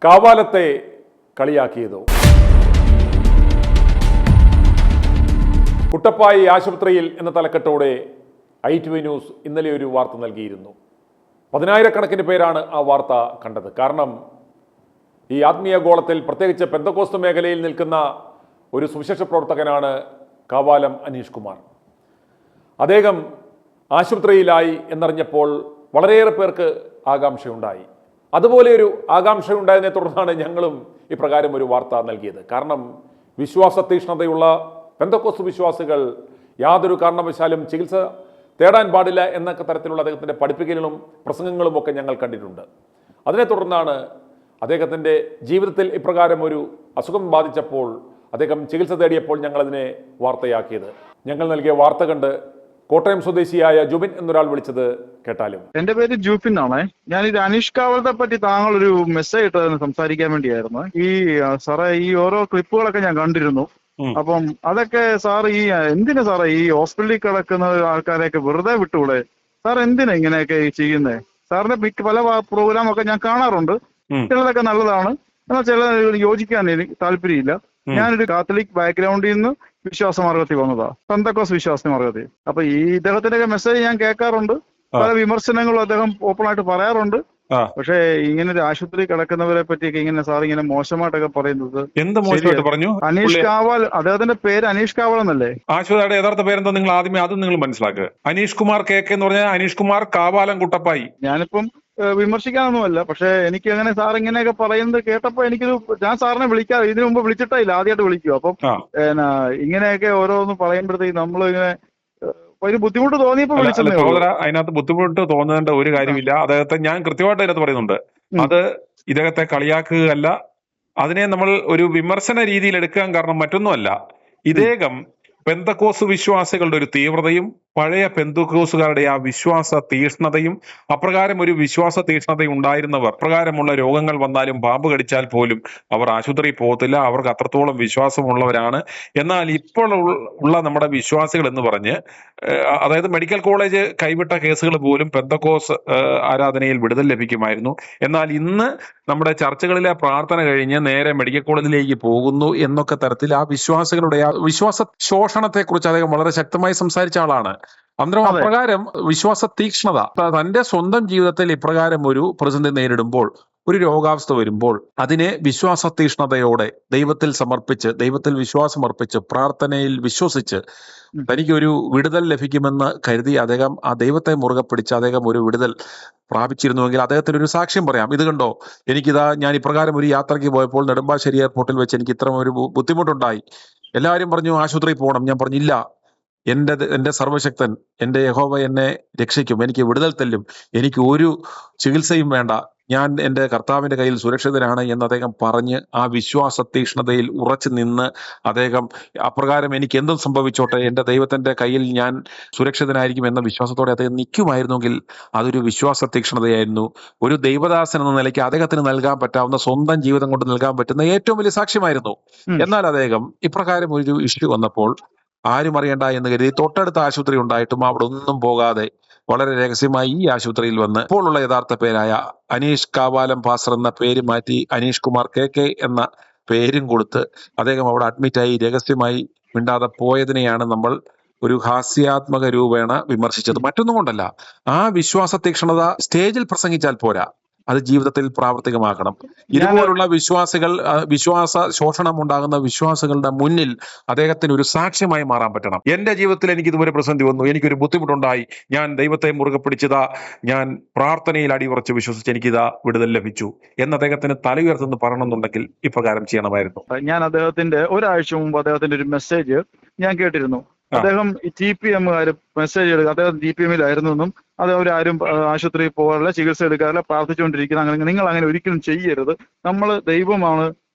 കാവാലത്തെ കളിയാക്കിയതോ? കുട്ടപ്പായി ആശുപത്രിയിൽ എന്ന തലക്കെട്ടോടെ ITV news ഇന്നലെ ഒരു വാർത്ത നൽകിയിരുന്നു. 10,000-കണക്കിന് പേരാണ് ആ വാർത്ത കണ്ടത്. കാരണം ഈ ആത്മീയ ഗോളത്തിൽ, പ്രത്യേകിച്ച് പെന്തക്കോസ്ത് മേഖലയിൽ നിൽക്കുന്ന ഒരു സുവിശേഷ പ്രവർത്തകനാണ് കാവാലം അനീഷ് കുമാർ. അദ്ദേഹം ആശുപത്രിയിലായി എന്നറിഞ്ഞപ്പോൾ വളരെയേറെ പേർക്ക് ആകാംക്ഷയുണ്ടായി. അതുപോലെ ഒരു ആകാംക്ഷയുണ്ടായതിനെ തുടർന്നാണ് ഞങ്ങളും ഇപ്രകാരം ഒരു വാർത്ത നൽകിയത്. കാരണം വിശ്വാസ തീക്ഷ്ണതയുള്ള പെന്തക്കോസ്ത് വിശ്വാസികൾ യാതൊരു കാരണവശാലും ചികിത്സ തേടാൻ പാടില്ല എന്നൊക്കെ തരത്തിലുള്ള അദ്ദേഹത്തിൻ്റെ പഠിപ്പിക്കലുകളും പ്രസംഗങ്ങളും ഒക്കെ ഞങ്ങൾ കണ്ടിട്ടുണ്ട്. അതിനെ തുടർന്നാണ് അദ്ദേഹത്തിൻ്റെ ജീവിതത്തിൽ ഇപ്രകാരം ഒരു അസുഖം ബാധിച്ചപ്പോൾ അദ്ദേഹം ചികിത്സ തേടിയപ്പോൾ ഞങ്ങളതിനെ വാർത്തയാക്കിയത്. ഞങ്ങൾ നൽകിയ വാർത്ത കണ്ട് കോട്ടയം സ്വദേശിയായ ജുബിൻ എന്നൊരാൾ വിളിച്ചത് കേട്ടാലും. എന്റെ പേര് ജൂഫിൻ ആണേ. ഞാൻ ഇത് അനീഷ് കാവലത്തെ പറ്റി താങ്കൾ ഒരു മെസ്സേജ് ഇട്ടതെന്ന് സംസാരിക്കാൻ വേണ്ടിയായിരുന്നു. സാറേ, ഈ ഓരോ ക്ലിപ്പുകളൊക്കെ ഞാൻ കണ്ടിരുന്നു. അപ്പം അതൊക്കെ സാർ എന്തിനാ സാറേ ഈ ഹോസ്പിറ്റലിൽ കിടക്കുന്ന ആൾക്കാരെയൊക്കെ വെറുതെ വിട്ടുകൂടെ? സാർ എന്തിനാ ഇങ്ങനെയൊക്കെ ചെയ്യുന്നേ? സാറിന്റെ പല പ്രോഗ്രാമൊക്കെ ഞാൻ കാണാറുണ്ട്. ചിലതൊക്കെ നല്ലതാണ്, എന്നാൽ ചില യോജിക്കാൻ എനിക്ക് താല്പര്യമില്ല. ഞാനൊരു കാത്തലിക് ബാക്ക്ഗ്രൗണ്ടിൽ നിന്ന് വിശ്വാസമാർഗത്തിൽ വന്നതാ, പെന്തക്കോസ്ത് വിശ്വാസമാർഗത്തിൽ. അപ്പൊ ഇദ്ദേഹത്തിന്റെ മെസ്സേജ് ഞാൻ കേൾക്കാറുണ്ട്. പല വിമർശനങ്ങളും അദ്ദേഹം ഓപ്പൺ ആയിട്ട് പറയാറുണ്ട്. പക്ഷേ ഇങ്ങനെ ഒരു ആശുപത്രി കിടക്കുന്നവരെ പറ്റിയൊക്കെ ഇങ്ങനെ സാർ ഇങ്ങനെ മോശമായിട്ടൊക്കെ പറയുന്നത് എന്ത് മോശമായിട്ട് പറഞ്ഞു? അനീഷ് കാവാൽ, അദ്ദേഹത്തിന്റെ പേര് അനീഷ് കാവാൽ എന്നല്ലേ? ആശുപത്രിയുടെ യഥാർത്ഥ പേരെന്താ നിങ്ങൾ ആദ്യമേ അത് നിങ്ങൾ മനസ്സിലാക്കുക. അനീഷ് കുമാർ KK എന്ന് പറഞ്ഞാൽ അനീഷ് കുമാർ കാവാലം കുട്ടപ്പായി. ഞാനിപ്പം വിമർശിക്കാനൊന്നുമല്ല, പക്ഷെ എനിക്ക് അങ്ങനെ സാർ ഇങ്ങനെയൊക്കെ പറയുന്നത് കേട്ടപ്പോ ഞാൻ സാറിനെ വിളിക്കാറ്, ഇതിനു മുമ്പ് വിളിച്ചിട്ടേ ഇല്ല, ആദ്യമായിട്ട് വിളിക്കും. അപ്പം ഇങ്ങനെയൊക്കെ ഓരോന്ന് പറയുമ്പോഴത്തേക്ക് നമ്മൾ ഇങ്ങനെ ഒരു ബുദ്ധിമുട്ട് തോന്നിയപ്പോ വിളിച്ചത്. സഹോദര, അതിനകത്ത് ബുദ്ധിമുട്ട് തോന്നേണ്ട ഒരു കാര്യമില്ല. അദ്ദേഹത്തെ ഞാൻ കൃത്യമായിട്ട് അതിനകത്ത് പറയുന്നുണ്ട്. അത് ഇദ്ദേഹത്തെ കളിയാക്കുകയല്ല, അതിനെ നമ്മൾ ഒരു വിമർശന രീതിയിൽ എടുക്കാൻ കാരണം മറ്റൊന്നുമല്ല. ഇദ്ദേഹം പെന്തക്കോസ് വിശ്വാസികളുടെ ഒരു തീവ്രതയും പഴയ പെന്തക്കോസുകാരുടെ ആ വിശ്വാസ തീഷ്ണതയും, അപ്രകാരം ഒരു വിശ്വാസ തീഷ്ണത ഉണ്ടായിരുന്നവർ അപ്രകാരമുള്ള രോഗങ്ങൾ വന്നാലും പാമ്പ് കടിച്ചാൽ പോലും അവർ ആശുപത്രിയിൽ പോകത്തില്ല. അവർക്ക് അത്രത്തോളം വിശ്വാസമുള്ളവരാണ്. എന്നാൽ ഇപ്പോൾ ഉള്ള നമ്മുടെ വിശ്വാസികൾ എന്ന് പറഞ്ഞ്, അതായത് മെഡിക്കൽ കോളേജ് കൈവിട്ട കേസുകൾ പോലും പെന്തക്കോസ് ആരാധനയിൽ വിടുതൽ ലഭിക്കുമായിരുന്നു. എന്നാൽ ഇന്ന് നമ്മുടെ ചർച്ചകളിലെ പ്രാർത്ഥന കഴിഞ്ഞ് നേരെ മെഡിക്കൽ കോളേജിലേക്ക് പോകുന്നു എന്നൊക്കെ തരത്തിൽ ആ വിശ്വാസികളുടെ ആ വിശ്വാസ ശോഷണത്തെ കുറിച്ച് അദ്ദേഹം വളരെ ശക്തമായി സംസാരിച്ച ആളാണ്. അന്നേരം അപ്രകാരം വിശ്വാസ തീക്ഷ്ണത, തന്റെ സ്വന്തം ജീവിതത്തിൽ ഇപ്രകാരം ഒരു പ്രതിസന്ധി നേരിടുമ്പോൾ, ഒരു രോഗാവസ്ഥ വരുമ്പോൾ അതിനെ വിശ്വാസ തീക്ഷ്ണതയോടെ ദൈവത്തിൽ സമർപ്പിച്ച്, ദൈവത്തിൽ വിശ്വാസമർപ്പിച്ച്, പ്രാർത്ഥനയിൽ വിശ്വസിച്ച് തനിക്കൊരു വിടുതൽ ലഭിക്കുമെന്ന് കരുതി അദ്ദേഹം ആ ദൈവത്തെ മുറുകെ പിടിച്ച് അദ്ദേഹം ഒരു വിടുതൽ പ്രാപിച്ചിരുന്നുവെങ്കിൽ അദ്ദേഹത്തിന് ഒരു സാക്ഷ്യം പറയാം. ഇത് കണ്ടോ, എനിക്കിതാ ഞാൻ ഇപ്രകാരം ഒരു യാത്രയ്ക്ക് പോയപ്പോൾ നെടുമ്പാശ്ശേരി എയർപോർട്ടിൽ വെച്ച് എനിക്ക് ഇത്ര ഒരു ബുദ്ധിമുട്ടുണ്ടായി. എല്ലാവരും പറഞ്ഞു ആശുപത്രിയിൽ പോകണം. ഞാൻ പറഞ്ഞില്ല, എന്റെ സർവശക്തൻ, എന്റെ യഹോവ എന്നെ രക്ഷിക്കും, എനിക്ക് വിടുതൽ തല്ലും, എനിക്ക് ഒരു ചികിത്സയും വേണ്ട, ഞാൻ എൻ്റെ കർത്താവിന്റെ കയ്യിൽ സുരക്ഷിതനാണ് എന്ന് അദ്ദേഹം പറഞ്ഞ് ആ വിശ്വാസ തീക്ഷ്ണതയിൽ ഉറച്ചു നിന്ന് അദ്ദേഹം അപ്രകാരം എനിക്ക് എന്തും സംഭവിച്ചോട്ടെ, എൻ്റെ ദൈവത്തിന്റെ കയ്യിൽ ഞാൻ സുരക്ഷിതനായിരിക്കും എന്ന വിശ്വാസത്തോടെ അദ്ദേഹം നിൽക്കുമായിരുന്നെങ്കിൽ അതൊരു വിശ്വാസ തീക്ഷ്ണതയായിരുന്നു. ഒരു ദൈവദാസൻ എന്ന നിലയ്ക്ക് അദ്ദേഹത്തിന് നൽകാൻ പറ്റാവുന്ന, സ്വന്തം ജീവിതം കൊണ്ട് നൽകാൻ പറ്റുന്ന ഏറ്റവും വലിയ സാക്ഷ്യമായിരുന്നു. എന്നാൽ അദ്ദേഹം ഇപ്രകാരം ഒരു ഇഷ്യൂ വന്നപ്പോൾ ആരും അറിയണ്ട എന്ന് കരുതി തൊട്ടടുത്ത ആശുപത്രി ഉണ്ടായിട്ടും അവിടെ ഒന്നും പോകാതെ വളരെ രഹസ്യമായി ഈ ആശുപത്രിയിൽ വന്ന് ഇപ്പോഴുള്ള യഥാർത്ഥ പേരായ അനീഷ് കാവാലം പാസ്റ്റർ എന്ന പേര് മാറ്റി അനീഷ് കുമാർ KK എന്ന പേരും കൊടുത്ത് അദ്ദേഹം അവിടെ അഡ്മിറ്റായി രഹസ്യമായി മിണ്ടാതെ പോയതിനെയാണ് നമ്മൾ ഒരു ഹാസ്യാത്മക രൂപേണ വിമർശിച്ചത്. മറ്റൊന്നും കൊണ്ടല്ല, ആ വിശ്വാസ തീക്ഷ്ണത സ്റ്റേജിൽ പ്രസംഗിച്ചാൽ പോരാ, അത് ജീവിതത്തിൽ പ്രാവർത്തികമാക്കണം. ഇതുപോലുള്ള വിശ്വാസികൾ, വിശ്വാസ ശോഷണം ഉണ്ടാകുന്ന വിശ്വാസികളുടെ മുന്നിൽ അദ്ദേഹത്തിന് ഒരു സാക്ഷ്യമായി മാറാൻ പറ്റണം. എന്റെ ജീവിതത്തിൽ എനിക്ക് ഇതുവരെ പ്രതിസന്ധി വന്നു, എനിക്കൊരു ബുദ്ധിമുട്ടുണ്ടായി, ഞാൻ ദൈവത്തെ മുറുകെ പിടിച്ചതാ, ഞാൻ പ്രാർത്ഥനയിൽ അടിയുറച്ച് വിശ്വസിച്ച് എനിക്കിതാ വിടുതൽ ലഭിച്ചു എന്ന് അദ്ദേഹത്തിന് തല ഉയർത്തുന്നു പറയണമെന്നുണ്ടെങ്കിൽ ഇപ്രകാരം ചെയ്യണമായിരുന്നു. ഞാൻ അദ്ദേഹത്തിന്റെ ഒരാഴ്ച മുമ്പ് അദ്ദേഹത്തിന്റെ ഒരു മെസ്സേജ് ഞാൻ കേട്ടിരുന്നു. അദ്ദേഹം TPM-കാര് മെസ്സേജ് എടുക്കുക, അദ്ദേഹം TPM-ലായിരുന്നു എന്നും അത് അവരാരും ആശുപത്രിയിൽ പോകാറില്ല, ചികിത്സ എടുക്കാറില്ല, പ്രാർത്ഥിച്ചുകൊണ്ടിരിക്കുന്ന, അങ്ങനെ നിങ്ങൾ അങ്ങനെ ഒരിക്കലും ചെയ്യരുത്. നമ്മൾ ദൈവമാണ്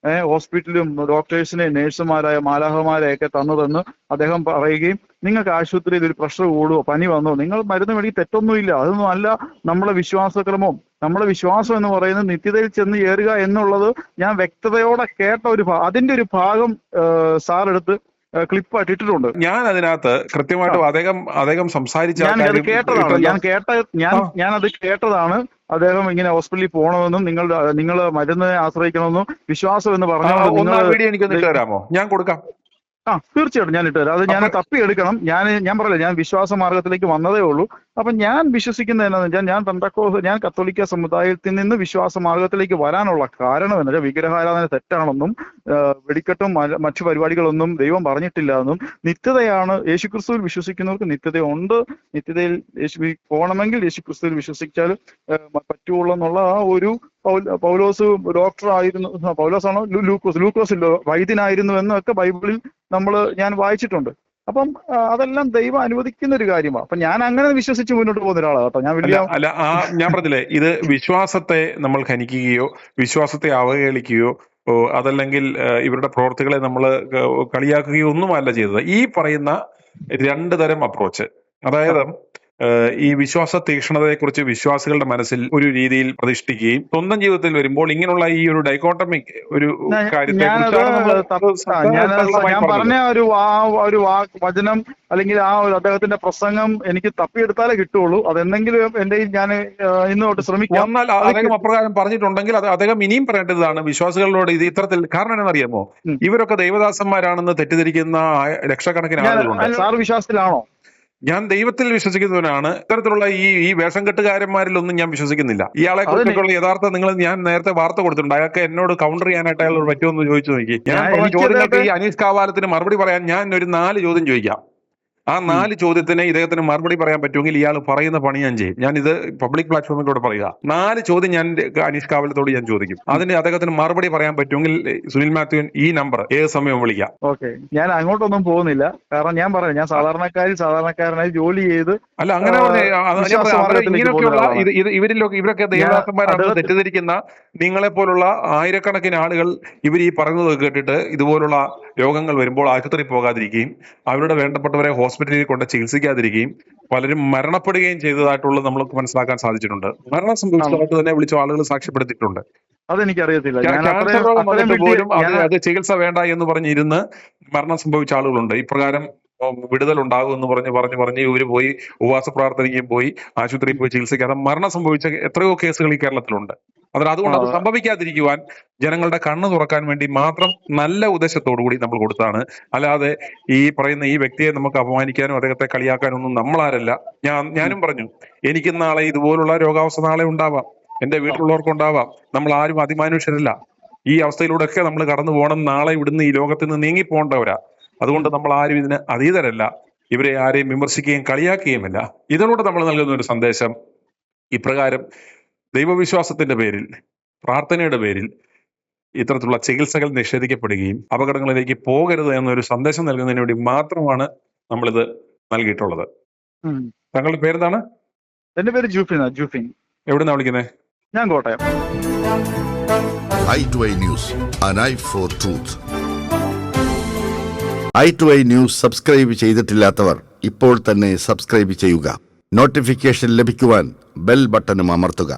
ഹോസ്പിറ്റലും ഡോക്ടേഴ്സിനെയും നേഴ്സുമാരായ മാലാഹമാരെയൊക്കെ തന്നതെന്ന് അദ്ദേഹം പറയുകയും, നിങ്ങൾക്ക് ആശുപത്രിയിൽ ഒരു പ്രഷർ കൂടുവോ, പനി വന്നോ, നിങ്ങൾ മരുന്ന് മേടിക്ക്, തെറ്റൊന്നുമില്ല, അതൊന്നും അല്ല നമ്മളെ വിശ്വാസക്രമം. നമ്മളെ വിശ്വാസം എന്ന് പറയുന്നത് നിത്യതയിൽ ചെന്ന് ചേരുക എന്നുള്ളത് ഞാൻ വ്യക്തതയോടെ കേട്ട അതിന്റെ ഒരു ഭാഗം സാറെടുത്ത് ക്ലിപ്പായിട്ട് ഇട്ടിട്ടുണ്ട്. ഞാൻ അതിനകത്ത് കൃത്യമായിട്ടും അദ്ദേഹം സംസാരിച്ച ഞാൻ അത് കേട്ടതാണ്. ഞാനത് കേട്ടതാണ്. അദ്ദേഹം ഇങ്ങനെ ഹോസ്പിറ്റലിൽ പോകണമെന്നും നിങ്ങൾ മരുന്ന് ആശ്രയിക്കണമെന്നും വിശ്വാസം എന്ന് പറഞ്ഞു. വീഡിയോ എനിക്കൊന്ന് ഇട്ട് തരാമോ? ഞാൻ കൊടുക്കാം. തീർച്ചയായിട്ടും ഞാൻ ഇട്ടുതരാം. അത് ഞാൻ തപ്പിയെടുക്കണം. ഞാൻ പറയില്ല, ഞാൻ വിശ്വാസ മാർഗത്തിലേക്ക് വന്നതേ ഉള്ളൂ. അപ്പൊ ഞാൻ വിശ്വസിക്കുന്നത് എന്താണെന്ന് വെച്ചാൽ ഞാൻ കത്തോലിക്ക സമുദായത്തിൽ നിന്ന് വിശ്വാസ മാർഗത്തിലേക്ക് വരാനുള്ള കാരണം എന്ന് വെച്ചാൽ വിഗ്രഹാരാധന തെറ്റാണെന്നും വെടിക്കെട്ടും മറ്റു പരിപാടികളൊന്നും ദൈവം പറഞ്ഞിട്ടില്ല എന്നും നിത്യതയാണ്. യേശുക്രിസ്തുവിൽ വിശ്വസിക്കുന്നവർക്ക് നിത്യതയുണ്ട്. നിത്യതയിൽ പോകണമെങ്കിൽ യേശുക്രിസ്തുവിൽ വിശ്വസിച്ചാൽ പറ്റുള്ളൂ എന്നുള്ള ആ ഒരു പൗലോസ് ഡോക്ടർ ആയിരുന്നു, പൗലോസാണോ ലൂക്കോസ് വൈദ്യനായിരുന്നു എന്നൊക്കെ ബൈബിളിൽ ഞാൻ വായിച്ചിട്ടുണ്ട്. അപ്പം അതെല്ലാം ദൈവം അനുവദിക്കുന്ന ഒരു കാര്യമാണ്. അപ്പൊ ഞാൻ അങ്ങനെ വിശ്വസിച്ച് മുന്നോട്ട് പോകുന്ന ഒരാളാണ് കേട്ടോ. ഞാൻ പറഞ്ഞില്ലേ, ഇത് വിശ്വാസത്തെ നമ്മൾ ഖനിക്കുകയോ വിശ്വാസത്തെ അവഹേളിക്കുകയോ അതല്ലെങ്കിൽ ഇവരുടെ പ്രവർത്തികളെ നമ്മൾ കളിയാക്കുകയോ ഒന്നുമല്ല ചെയ്തത്. ഈ പറയുന്ന 2 തരം അപ്രോച്ച്, അതായത് ഈ വിശ്വാസ തീക്ഷ്ണതയെക്കുറിച്ച് വിശ്വാസികളുടെ മനസ്സിൽ ഒരു രീതിയിൽ പ്രതിഷ്ഠിക്കുകയും സ്വന്തം ജീവിതത്തിൽ വരുമ്പോൾ ഇങ്ങനെയുള്ള ഈ ഒരു ഡൈക്കോട്ടമിക് ഒരു ഞാൻ പറഞ്ഞ ഒരു വചനം അല്ലെങ്കിൽ ആ ഒരു അദ്ദേഹത്തിന്റെ പ്രസംഗം എനിക്ക് തപ്പിയെടുത്താലേ കിട്ടുള്ളൂ. അതെന്തെങ്കിലും എന്റെ ഞാൻ ഇന്ന് തൊട്ട് ശ്രമിക്കാം. എന്നാൽ അദ്ദേഹം അപ്രകാരം പറഞ്ഞിട്ടുണ്ടെങ്കിൽ അത് അദ്ദേഹം ഇനിയും പറയേണ്ടതാണ് വിശ്വാസികളോട്. ഇത് ഇത്തരത്തിൽ കാരണം എന്നറിയാമോ, ഇവരൊക്കെ ദൈവദാസന്മാരാണെന്ന് തെറ്റിദ്ധരിക്കുന്ന ലക്ഷക്കണക്കിന് ആളുകളുണ്ട്. സാർ വിശ്വാസത്തിലാണോ? ഞാൻ ദൈവത്തിൽ വിശ്വസിക്കുന്നവനാണ്. ഇത്തരത്തിലുള്ള ഈ വേഷം കെട്ടുകാരന്മാരിലൊന്നും ഞാൻ വിശ്വസിക്കുന്നില്ല. ഇയാളെ കുറിച്ചുള്ള യഥാർത്ഥ ഞാൻ നേരത്തെ വാർത്ത കൊടുത്തിട്ടുണ്ട്. അയാൾക്ക് എന്നോട് കൗണ്ടർ ചെയ്യാനായിട്ട് അയാളോട് പറ്റുമെന്ന് ചോദിച്ചു നോക്കി. ഞാൻ പറഞ്ഞ ചോദ്യങ്ങൾക്ക് ഈ അനീഷ് കാവാലത്തിന് മറുപടി പറയാൻ ഞാൻ ഒരു 4 ചോദ്യം ചോദിക്കാം. ആ 4 ചോദ്യത്തിന് ഇദ്ദേഹത്തിന് മറുപടി പറയാൻ പറ്റുമെങ്കിൽ ഇയാൾ പറയുന്ന പണി ഞാൻ ചെയ്യും. ഞാൻ ഇത് പബ്ലിക് പ്ലാറ്റ്ഫോമിലൂടെ പറയുക. 4 ചോദ്യം ഞാൻ അനീഷ് കാവലത്തോട് ഞാൻ ചോദിക്കും. അതിന് അദ്ദേഹത്തിന് മറുപടി പറയാൻ പറ്റുമെങ്കിൽ സുനിൽ മാത്യു ഈ നമ്പർ ഏത് സമയവും വിളിക്കാം. ഓക്കെ, ഞാൻ അങ്ങോട്ടൊന്നും പോകുന്നില്ല. കാരണം ഞാൻ പറയാം, ഞാൻ സാധാരണക്കാരനായി ജോലി ചെയ്ത് അല്ല അങ്ങനെ ഇവരൊക്കെ ദൈവദാസന്മാരാണെന്ന് തെറ്റിദ്ധരിക്കുന്ന നിങ്ങളെ പോലുള്ള ആയിരക്കണക്കിന് ആളുകൾ ഇവർ ഈ പറയുന്നത് കേട്ടിട്ട് ഇതുപോലുള്ള രോഗങ്ങൾ വരുമ്പോൾ ആശുപത്രി പോകാതിരിക്കുകയും അവരുടെ വേണ്ടപ്പെട്ടവരെ ഹോസ്പിറ്റലിൽ കൊണ്ട് ചികിത്സിക്കാതിരിക്കുകയും പലരും മരണപ്പെടുകയും ചെയ്തതായിട്ടുള്ളത് നമ്മൾക്ക് മനസ്സിലാക്കാൻ സാധിച്ചിട്ടുണ്ട്. മരണം സംഭവിച്ചതായിട്ട് തന്നെ വിളിച്ച ആളുകൾ സാക്ഷ്യപ്പെടുത്തിയിട്ടുണ്ട്. അതെനിക്കറിയത്തില്ല. ക്യാൻസർ രോഗം വന്നിട്ട് പോലും അത് ചികിത്സ വേണ്ട എന്ന് പറഞ്ഞിരുന്ന് മരണം സംഭവിച്ച ആളുകളുണ്ട്. ഇപ്രകാരം വിടുതൽ ഉണ്ടാകും എന്ന് പറഞ്ഞ് ഇവര് പോയി ഉപവാസ പ്രാർത്ഥനയ്ക്കും പോയി ആശുപത്രിയിൽ പോയി ചികിത്സിക്കാതെ മരണം സംഭവിച്ച എത്രയോ കേസുകൾ ഈ കേരളത്തിലുണ്ട്. അതുകൊണ്ട് അത് സംഭവിക്കാതിരിക്കുവാൻ ജനങ്ങളുടെ കണ്ണ് തുറക്കാൻ വേണ്ടി മാത്രം നല്ല ഉദ്ദേശത്തോടു കൂടി നമ്മൾ കൊടുത്താണ്. അല്ലാതെ ഈ പറയുന്ന ഈ വ്യക്തിയെ നമുക്ക് അപമാനിക്കാനും അദ്ദേഹത്തെ കളിയാക്കാനും ഒന്നും നമ്മളാരല്ല. ഞാനും പറഞ്ഞു, എനിക്ക് നാളെ ഇതുപോലുള്ള രോഗാവസ്ഥ നാളെ ഉണ്ടാവാം, എന്റെ വീട്ടിലുള്ളവർക്കുണ്ടാവാം. നമ്മൾ ആരും അതിമാനുഷ്യരല്ല. ഈ അവസ്ഥയിലൂടെയൊക്കെ നമ്മൾ കടന്നു പോകണം. നാളെ ഇവിടുന്ന് ഈ ലോകത്തിൽ നിന്ന് നീങ്ങിപ്പോകേണ്ടവരാ. അതുകൊണ്ട് നമ്മൾ ആരും ഇതിന് അതീതരല്ല. ഇവരെ ആരെയും വിമർശിക്കുകയും കളിയാക്കുകയുമില്ല. ഇതിലൂടെ നമ്മൾ നൽകുന്ന ഒരു സന്ദേശം ഇപ്രകാരം ദൈവവിശ്വാസത്തിന്റെ പേരിൽ, പ്രാർത്ഥനയുടെ പേരിൽ ഇത്തരത്തിലുള്ള ചികിത്സകൾ നിഷേധിക്കപ്പെടുകയും അപകടങ്ങളിലേക്ക് പോകരുത് എന്നൊരു സന്ദേശം നൽകുന്നതിന് വേണ്ടി മാത്രമാണ് നമ്മളിത് നൽകിയിട്ടുള്ളത്. താങ്കളുടെ പേരെന്താണ്? എന്റെ പേര് ജൂഫിൻ. എവിടുന്നാ വിളിക്കുന്നത്? ഞാൻ Kottayam. i2i news, an eye for truth. i2i news subscribe ചെയ്തിട്ടില്ലാത്തവർ ഇപ്പോൾ തന്നെ സബ്സ്ക്രൈബ് ചെയ്യുക. നോട്ടിഫിക്കേഷൻ ലഭിക്കുവാൻ ബെൽ ബട്ടണും അമർത്തുക.